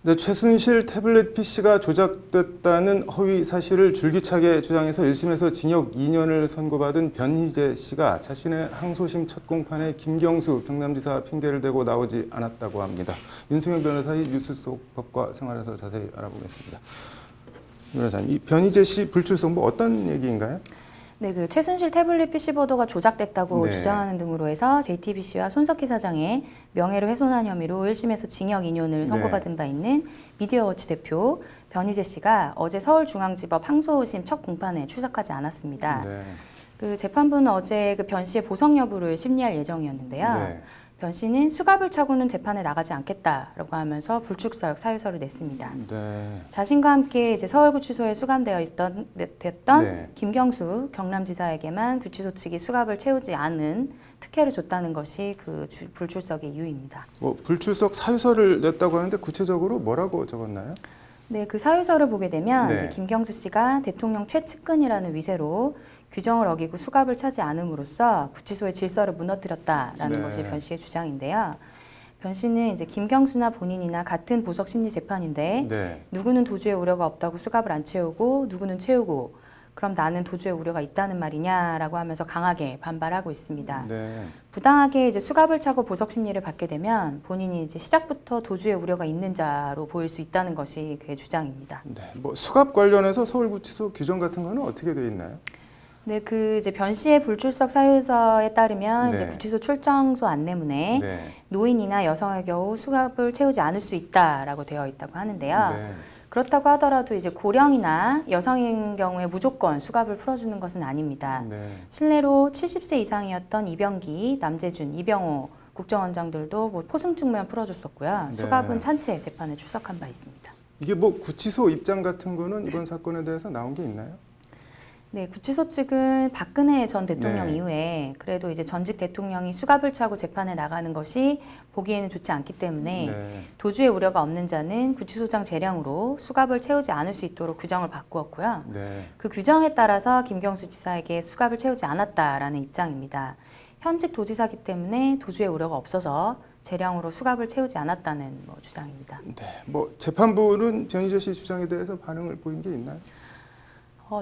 네, 최순실 태블릿 PC가 조작됐다는 허위 사실을 줄기차게 주장해서 1심에서 징역 2년을 선고받은 변희재 씨가 자신의 항소심 첫 공판에 김경수 경남지사 핑계를 대고 나오지 않았다고 합니다. 윤승현 변호사의 뉴스 속 법과 생활에서 자세히 알아보겠습니다. 변호사님, 이 변희재 씨 불출석 어떤 얘기인가요? 네, 그 최순실 태블릿 PC 보도가 조작됐다고 네. 주장하는 등으로 해서 JTBC와 손석희 사장의 명예를 훼손한 혐의로 1심에서 징역 2년을 선고받은 바 있는 미디어워치 대표 변희재 씨가 어제 서울중앙지법 항소심 첫 공판에 출석하지 않았습니다. 네. 그 재판부는 어제 그 변 씨의 보석 여부를 심리할 예정이었는데요. 네. 변 씨는 수갑을 차고는 재판에 나가지 않겠다라고 하면서 불출석 사유서를 냈습니다. 네. 자신과 함께 이제 서울구치소에 수감되어 됐던 네. 김경수 경남지사에게만 구치소 측이 수갑을 채우지 않은 특혜를 줬다는 것이 그 불출석의 이유입니다. 불출석 사유서를 냈다고 하는데 구체적으로 뭐라고 적었나요? 네, 그 사유서를 보게 되면 네. 이제 김경수 씨가 대통령 최측근이라는 위세로 규정을 어기고 수갑을 차지 않음으로써 구치소의 질서를 무너뜨렸다라는 네. 것이 변 씨의 주장인데요. 변 씨는 이제 김경수나 본인이나 같은 보석 심리 재판인데 네. 누구는 도주의 우려가 없다고 수갑을 안 채우고 누구는 채우고 그럼 나는 도주의 우려가 있다는 말이냐라고 하면서 강하게 반발하고 있습니다. 네. 부당하게 이제 수갑을 차고 보석 심리를 받게 되면 본인이 이제 시작부터 도주의 우려가 있는 자로 보일 수 있다는 것이 그의 주장입니다. 네. 수갑 관련해서 서울구치소 규정 같은 거는 어떻게 되어 있나요? 네, 그 이제 변 씨의 불출석 사유서에 따르면 네. 이제 구치소 출정소 안내문에 네. 노인이나 여성의 경우 수갑을 채우지 않을 수 있다라고 되어 있다고 하는데요. 네. 그렇다고 하더라도 이제 고령이나 여성인 경우에 무조건 수갑을 풀어주는 것은 아닙니다. 네. 실례로 70세 이상이었던 이병기, 남재준, 이병호 국정원장들도 포승증만 풀어줬었고요. 네. 수갑은 찬채 재판에 출석한 바 있습니다. 이게 구치소 입장 같은 거는 이번 사건에 대해서 나온 게 있나요? 네, 구치소 측은 박근혜 전 대통령 네. 이후에 그래도 이제 전직 대통령이 수갑을 차고 재판에 나가는 것이 보기에는 좋지 않기 때문에 네. 도주의 우려가 없는 자는 구치소장 재량으로 수갑을 채우지 않을 수 있도록 규정을 바꾸었고요. 네. 그 규정에 따라서 김경수 지사에게 수갑을 채우지 않았다라는 입장입니다. 현직 도지사기 때문에 도주의 우려가 없어서 재량으로 수갑을 채우지 않았다는 주장입니다. 네. 재판부는 변희재 씨 주장에 대해서 반응을 보인 게 있나요?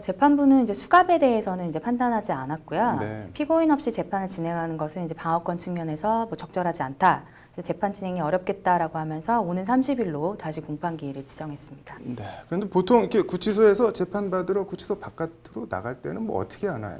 재판부는 이제 수갑에 대해서는 이제 판단하지 않았고요. 네. 피고인 없이 재판을 진행하는 것은 이제 방어권 측면에서 적절하지 않다. 그래서 재판 진행이 어렵겠다라고 하면서 오는 30일로 다시 공판 기일을 지정했습니다. 네. 그런데 보통 이렇게 구치소에서 재판 받으러 구치소 바깥으로 나갈 때는 어떻게 하나요?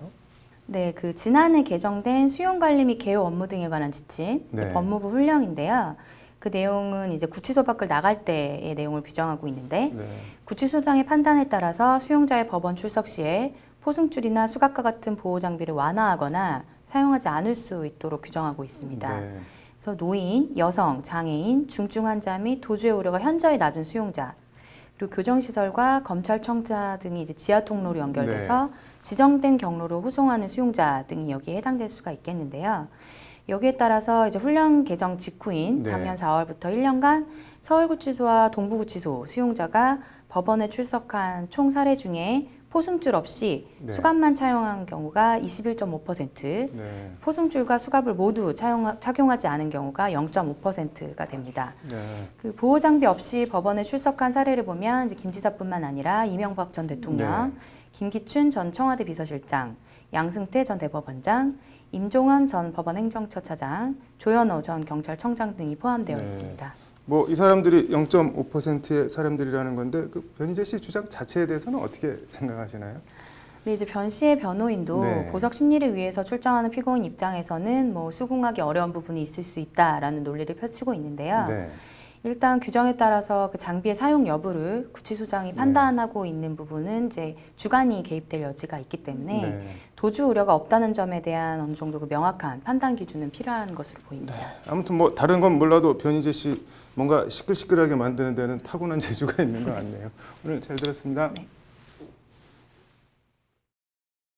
네, 그 지난해 개정된 수용관리 및 개요 업무 등에 관한 지침, 이제 네. 법무부 훈령인데요. 그 내용은 이제 구치소 밖을 나갈 때의 내용을 규정하고 있는데 네. 구치소장의 판단에 따라서 수용자의 법원 출석 시에 포승줄이나 수갑과 같은 보호 장비를 완화하거나 사용하지 않을 수 있도록 규정하고 있습니다. 네. 그래서 노인, 여성, 장애인, 중증 환자 및 도주의 우려가 현저히 낮은 수용자, 그리고 교정시설과 검찰청자 등이 이제 지하 통로로 연결돼서 지정된 경로로 후송하는 수용자 등이 여기에 해당될 수가 있겠는데요. 여기에 따라서 이제 훈련 개정 직후인 네. 작년 4월부터 1년간 서울구치소와 동부구치소 수용자가 법원에 출석한 총 사례 중에 포승줄 없이 네. 수갑만 차용한 경우가 21.5%, 네. 포승줄과 수갑을 모두 착용하지 않은 경우가 0.5%가 됩니다. 네. 그 보호 장비 없이 법원에 출석한 사례를 보면 이제 김 지사뿐만 아니라 이명박 전 대통령, 네. 김기춘 전 청와대 비서실장, 양승태 전 대법원장, 임종원 전 법원 행정처 차장, 조현호 전 경찰청장 등이 포함되어 네. 있습니다. 이 사람들이 0.5%의 사람들이라는 건데 그 변희재 씨 주장 자체에 대해서는 어떻게 생각하시나요? 네, 이제 변 씨의 변호인도 네. 보석 심리를 위해서 출정하는 피고인 입장에서는 수긍하기 어려운 부분이 있을 수 있다라는 논리를 펼치고 있는데요. 네. 일단 규정에 따라서 그 장비의 사용 여부를 구치소장이 판단하고 있는 부분은 이제 주관이 개입될 여지가 있기 때문에 네. 도주 우려가 없다는 점에 대한 어느 정도 그 명확한 판단 기준은 필요한 것으로 보입니다. 아무튼 다른 건 몰라도 변희재 씨 뭔가 시끌시끌하게 만드는 데는 타고난 재주가 있는 것 같네요. 오늘 잘 들었습니다. 네.